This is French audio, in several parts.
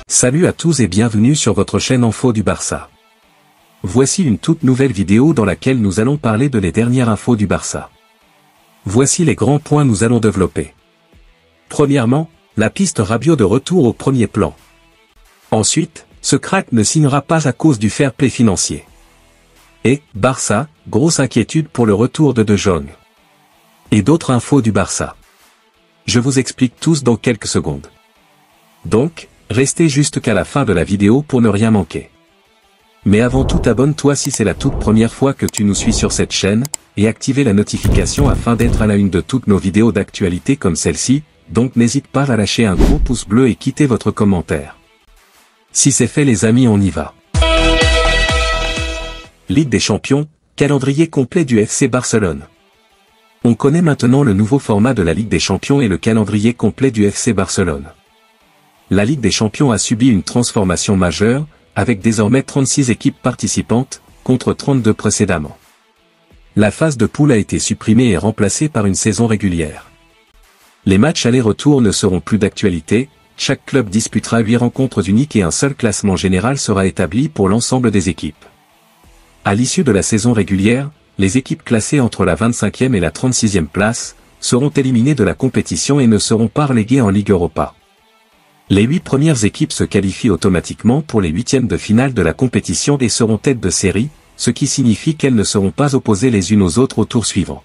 Salut à tous et bienvenue sur votre chaîne Info du Barça. Voici une toute nouvelle vidéo dans laquelle nous allons parler de les dernières infos du Barça. Voici les grands points nous allons développer. Premièrement, la piste Rabiot de retour au premier plan. Ensuite, ce crack ne signera pas à cause du fair play financier. Et, Barça, grosse inquiétude pour le retour de De Jong. Et d'autres infos du Barça. Je vous explique tous dans quelques secondes. Donc, restez jusqu'à la fin de la vidéo pour ne rien manquer. Mais avant tout, abonne-toi si c'est la toute première fois que tu nous suis sur cette chaîne, et activez la notification afin d'être à la une de toutes nos vidéos d'actualité comme celle-ci, donc n'hésite pas à lâcher un gros pouce bleu et quitter votre commentaire. Si c'est fait les amis, on y va. Ligue des Champions, calendrier complet du FC Barcelone. On connaît maintenant le nouveau format de la Ligue des Champions et le calendrier complet du FC Barcelone. La Ligue des Champions a subi une transformation majeure, avec désormais 36 équipes participantes, contre 32 précédemment. La phase de poule a été supprimée et remplacée par une saison régulière. Les matchs aller-retour ne seront plus d'actualité, chaque club disputera 8 rencontres uniques et un seul classement général sera établi pour l'ensemble des équipes. À l'issue de la saison régulière, les équipes classées entre la 25e et la 36e place, seront éliminées de la compétition et ne seront pas reléguées en Ligue Europa. Les 8 premières équipes se qualifient automatiquement pour les huitièmes de finale de la compétition et seront têtes de série, ce qui signifie qu'elles ne seront pas opposées les unes aux autres au tour suivant.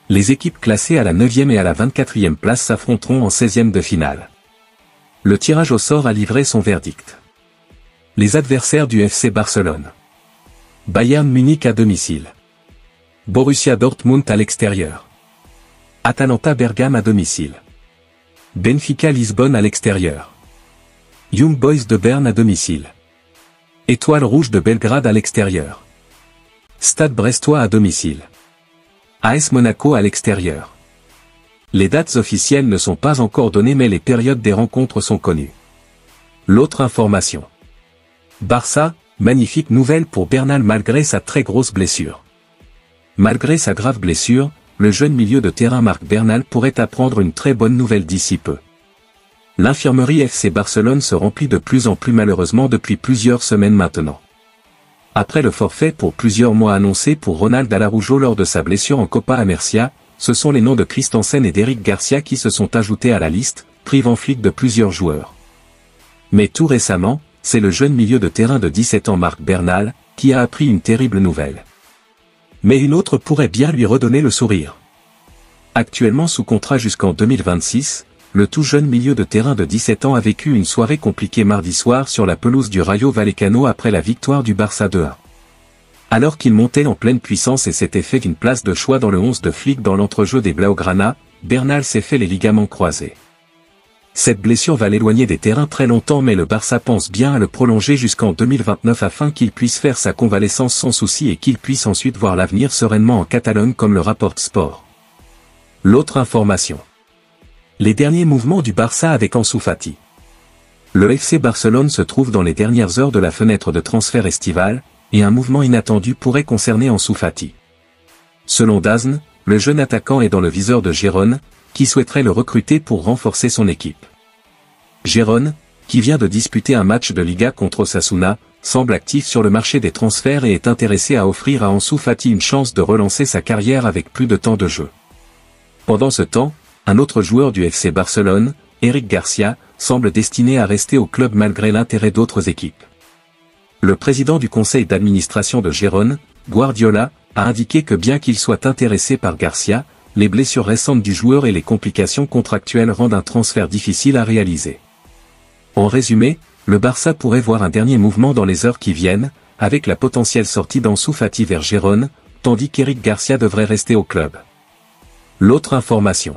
Les équipes classées à la 9e et à la 24e place s'affronteront en 16e de finale. Le tirage au sort a livré son verdict. Les adversaires du FC Barcelone. Bayern Munich à domicile. Borussia Dortmund à l'extérieur. Atalanta Bergame à domicile. Benfica Lisbonne à l'extérieur. Young Boys de Berne à domicile. Étoile Rouge de Belgrade à l'extérieur. Stade Brestois à domicile. AS Monaco à l'extérieur. Les dates officielles ne sont pas encore données mais les périodes des rencontres sont connues. L'autre information. Barça, magnifique nouvelle pour Bernal malgré sa très grosse blessure. Malgré sa grave blessure, le jeune milieu de terrain Marc Bernal pourrait apprendre une très bonne nouvelle d'ici peu. L'infirmerie FC Barcelone se remplit de plus en plus malheureusement depuis plusieurs semaines maintenant. Après le forfait pour plusieurs mois annoncé pour Ronald Araujo lors de sa blessure en Copa Amercia, ce sont les noms de Christensen et d'Eric Garcia qui se sont ajoutés à la liste, privant flic de plusieurs joueurs. Mais tout récemment, c'est le jeune milieu de terrain de 17 ans Marc Bernal, qui a appris une terrible nouvelle. Mais une autre pourrait bien lui redonner le sourire. Actuellement sous contrat jusqu'en 2026, le tout jeune milieu de terrain de 17 ans a vécu une soirée compliquée mardi soir sur la pelouse du Rayo Vallecano après la victoire du Barça 2-1. Alors qu'il montait en pleine puissance et s'était fait une place de choix dans le 11 de flic dans l'entrejeu des Blaugrana, Bernal s'est fait les ligaments croisés. Cette blessure va l'éloigner des terrains très longtemps mais le Barça pense bien à le prolonger jusqu'en 2029 afin qu'il puisse faire sa convalescence sans souci et qu'il puisse ensuite voir l'avenir sereinement en Catalogne comme le rapporte Sport. L'autre information. Les derniers mouvements du Barça avec Ansu Fati. Le FC Barcelone se trouve dans les dernières heures de la fenêtre de transfert estivale, et un mouvement inattendu pourrait concerner Ansu Fati. Selon DAZN, le jeune attaquant est dans le viseur de Gérone, qui souhaiterait le recruter pour renforcer son équipe. Gérone, qui vient de disputer un match de Liga contre Osasuna, semble actif sur le marché des transferts et est intéressé à offrir à Ansu Fati une chance de relancer sa carrière avec plus de temps de jeu. Pendant ce temps, un autre joueur du FC Barcelone, Eric Garcia, semble destiné à rester au club malgré l'intérêt d'autres équipes. Le président du conseil d'administration de Gérone, Guardiola, a indiqué que bien qu'il soit intéressé par Garcia, les blessures récentes du joueur et les complications contractuelles rendent un transfert difficile à réaliser. En résumé, le Barça pourrait voir un dernier mouvement dans les heures qui viennent, avec la potentielle sortie d'Ansu Fati vers Gérone, tandis qu'Eric Garcia devrait rester au club. L'autre information.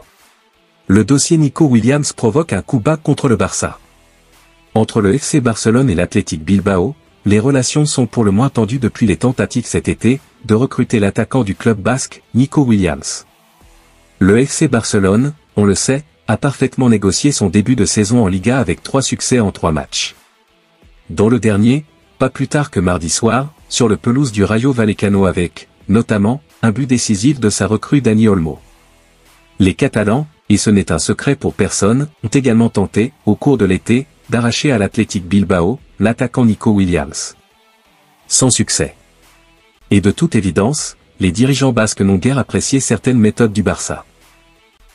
Le dossier Nico Williams provoque un coup bas contre le Barça. Entre le FC Barcelone et l'Athletic Bilbao, les relations sont pour le moins tendues depuis les tentatives cet été, de recruter l'attaquant du club basque, Nico Williams. Le FC Barcelone, on le sait, a parfaitement négocié son début de saison en Liga avec 3 succès en 3 matchs. Dans le dernier, pas plus tard que mardi soir, sur le pelouse du Rayo Vallecano avec, notamment, un but décisif de sa recrue Dani Olmo. Les Catalans, et ce n'est un secret pour personne, ont également tenté, au cours de l'été, d'arracher à l'Athletic Bilbao, l'attaquant Nico Williams. Sans succès. Et de toute évidence, les dirigeants basques n'ont guère apprécié certaines méthodes du Barça.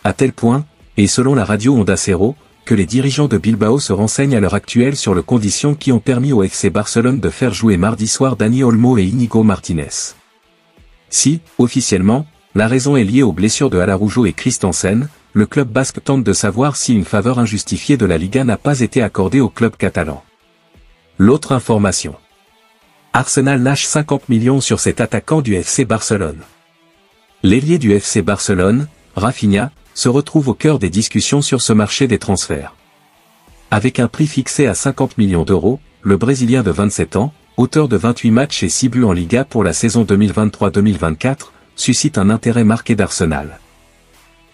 À tel point, et selon la radio Onda Cero, que les dirigeants de Bilbao se renseignent à l'heure actuelle sur les conditions qui ont permis au FC Barcelone de faire jouer mardi soir Dani Olmo et Íñigo Martínez. Si, officiellement, la raison est liée aux blessures de Araujo et Christensen, le club basque tente de savoir si une faveur injustifiée de la Liga n'a pas été accordée au club catalan. L'autre information. Arsenal lâche 50 millions sur cet attaquant du FC Barcelone. L'ailier du FC Barcelone, Rafinha, se retrouve au cœur des discussions sur ce marché des transferts. Avec un prix fixé à 50 millions d'euros, le Brésilien de 27 ans, auteur de 28 matchs et 6 buts en Liga pour la saison 2023-2024, suscite un intérêt marqué d'Arsenal.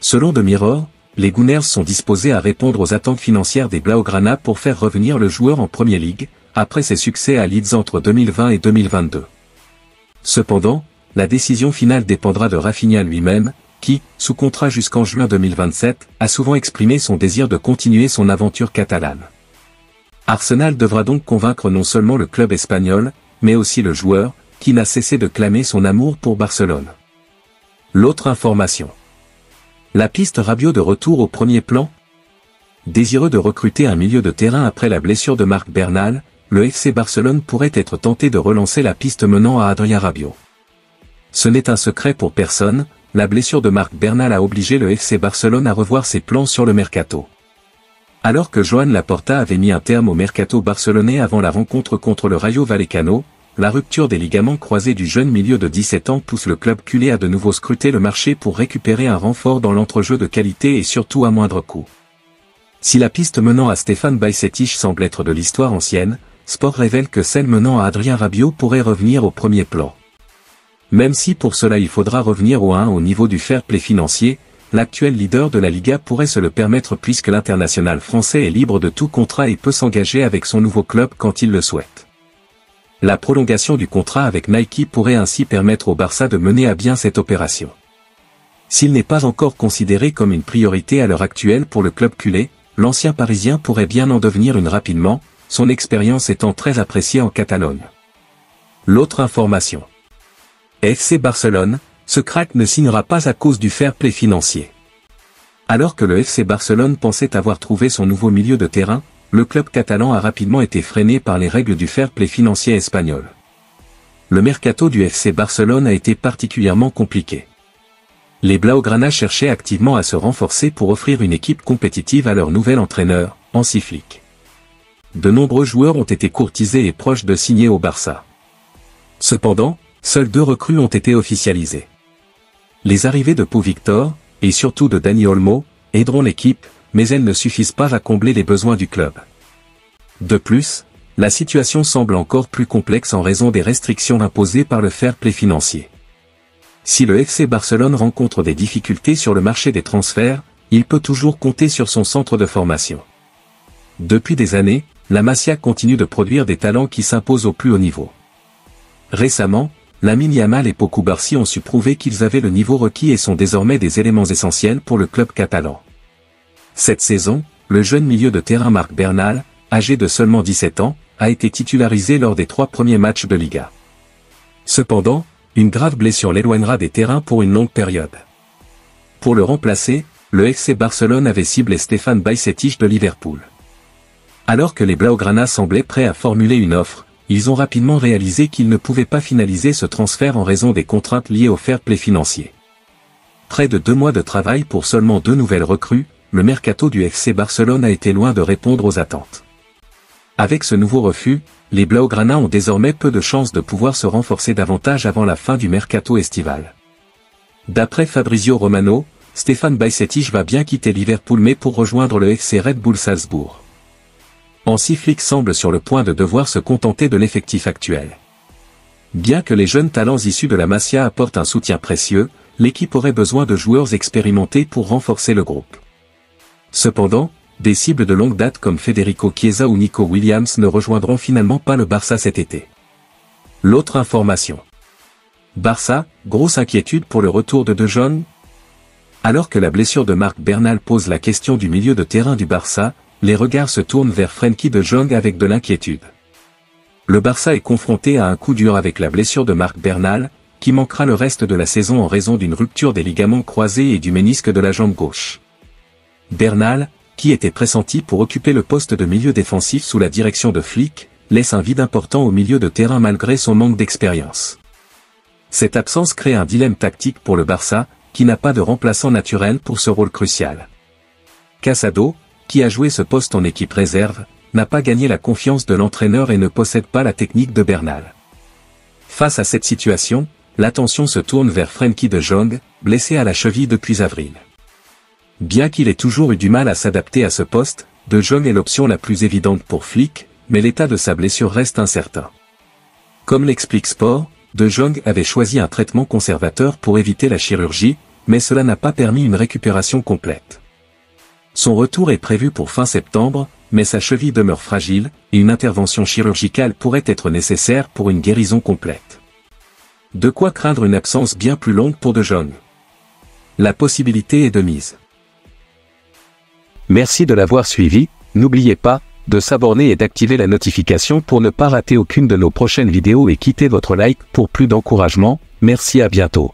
Selon The Mirror, les Gunners sont disposés à répondre aux attentes financières des Blaugrana pour faire revenir le joueur en Premier League, après ses succès à Leeds entre 2020 et 2022. Cependant, la décision finale dépendra de Rafinha lui-même, qui, sous contrat jusqu'en juin 2027, a souvent exprimé son désir de continuer son aventure catalane. Arsenal devra donc convaincre non seulement le club espagnol, mais aussi le joueur, qui n'a cessé de clamer son amour pour Barcelone. L'autre information. La piste Rabiot de retour au premier plan. Désireux de recruter un milieu de terrain après la blessure de Marc Bernal, le FC Barcelone pourrait être tenté de relancer la piste menant à Adrien Rabiot. Ce n'est un secret pour personne, la blessure de Marc Bernal a obligé le FC Barcelone à revoir ses plans sur le mercato. Alors que Joan Laporta avait mis un terme au mercato barcelonais avant la rencontre contre le Rayo Vallecano, la rupture des ligaments croisés du jeune milieu de 17 ans pousse le club culé à de nouveau scruter le marché pour récupérer un renfort dans l'entrejeu de qualité et surtout à moindre coût. Si la piste menant à Stefan Bajcetic semble être de l'histoire ancienne, Sport révèle que celle menant à Adrien Rabiot pourrait revenir au premier plan. Même si pour cela il faudra revenir au niveau du fair play financier, l'actuel leader de la Liga pourrait se le permettre puisque l'international français est libre de tout contrat et peut s'engager avec son nouveau club quand il le souhaite. La prolongation du contrat avec Nike pourrait ainsi permettre au Barça de mener à bien cette opération. S'il n'est pas encore considéré comme une priorité à l'heure actuelle pour le club culé, l'ancien parisien pourrait bien en devenir une rapidement, son expérience étant très appréciée en Catalogne. L'autre information. FC Barcelone, ce crack ne signera pas à cause du fair play financier. Alors que le FC Barcelone pensait avoir trouvé son nouveau milieu de terrain, le club catalan a rapidement été freiné par les règles du fair play financier espagnol. Le mercato du FC Barcelone a été particulièrement compliqué. Les Blaugrana cherchaient activement à se renforcer pour offrir une équipe compétitive à leur nouvel entraîneur, Hansi Flick. De nombreux joueurs ont été courtisés et proches de signer au Barça. Cependant, seules 2 recrues ont été officialisées. Les arrivées de Pau Victor, et surtout de Dani Olmo, aideront l'équipe, mais elles ne suffisent pas à combler les besoins du club. De plus, la situation semble encore plus complexe en raison des restrictions imposées par le fair play financier. Si le FC Barcelone rencontre des difficultés sur le marché des transferts, il peut toujours compter sur son centre de formation. Depuis des années, la Masia continue de produire des talents qui s'imposent au plus haut niveau. Récemment, Lamine Yamal et Pau Cubarsí ont su prouver qu'ils avaient le niveau requis et sont désormais des éléments essentiels pour le club catalan. Cette saison, le jeune milieu de terrain Marc Bernal, âgé de seulement 17 ans, a été titularisé lors des 3 premiers matchs de Liga. Cependant, une grave blessure l'éloignera des terrains pour une longue période. Pour le remplacer, le FC Barcelone avait ciblé Stefan Bajcetic de Liverpool. Alors que les Blaugrana semblaient prêts à formuler une offre, ils ont rapidement réalisé qu'ils ne pouvaient pas finaliser ce transfert en raison des contraintes liées au fair play financier. Près de 2 mois de travail pour seulement 2 nouvelles recrues, le mercato du FC Barcelone a été loin de répondre aux attentes. Avec ce nouveau refus, les Blaugrana ont désormais peu de chances de pouvoir se renforcer davantage avant la fin du mercato estival. D'après Fabrizio Romano, Stefan Bajcetic va bien quitter Liverpool mais pour rejoindre le FC Red Bull Salzbourg. Hansi Flick semble sur le point de devoir se contenter de l'effectif actuel. Bien que les jeunes talents issus de la Masia apportent un soutien précieux, l'équipe aurait besoin de joueurs expérimentés pour renforcer le groupe. Cependant, des cibles de longue date comme Federico Chiesa ou Nico Williams ne rejoindront finalement pas le Barça cet été. L'autre information. Barça, grosse inquiétude pour le retour de De Jong. Alors que la blessure de Marc Bernal pose la question du milieu de terrain du Barça, les regards se tournent vers Frenkie de Jong avec de l'inquiétude. Le Barça est confronté à un coup dur avec la blessure de Marc Bernal, qui manquera le reste de la saison en raison d'une rupture des ligaments croisés et du ménisque de la jambe gauche. Bernal, qui était pressenti pour occuper le poste de milieu défensif sous la direction de Flick, laisse un vide important au milieu de terrain malgré son manque d'expérience. Cette absence crée un dilemme tactique pour le Barça, qui n'a pas de remplaçant naturel pour ce rôle crucial. Casado, qui a joué ce poste en équipe réserve, n'a pas gagné la confiance de l'entraîneur et ne possède pas la technique de Bernal. Face à cette situation, l'attention se tourne vers Frenkie de Jong, blessé à la cheville depuis avril. Bien qu'il ait toujours eu du mal à s'adapter à ce poste, de Jong est l'option la plus évidente pour Flick, mais l'état de sa blessure reste incertain. Comme l'explique Sport, de Jong avait choisi un traitement conservateur pour éviter la chirurgie, mais cela n'a pas permis une récupération complète. Son retour est prévu pour fin septembre, mais sa cheville demeure fragile, et une intervention chirurgicale pourrait être nécessaire pour une guérison complète. De quoi craindre une absence bien plus longue pour de Jong. La possibilité est de mise. Merci de l'avoir suivi, n'oubliez pas de s'abonner et d'activer la notification pour ne pas rater aucune de nos prochaines vidéos et quittez votre like pour plus d'encouragement. Merci, à bientôt.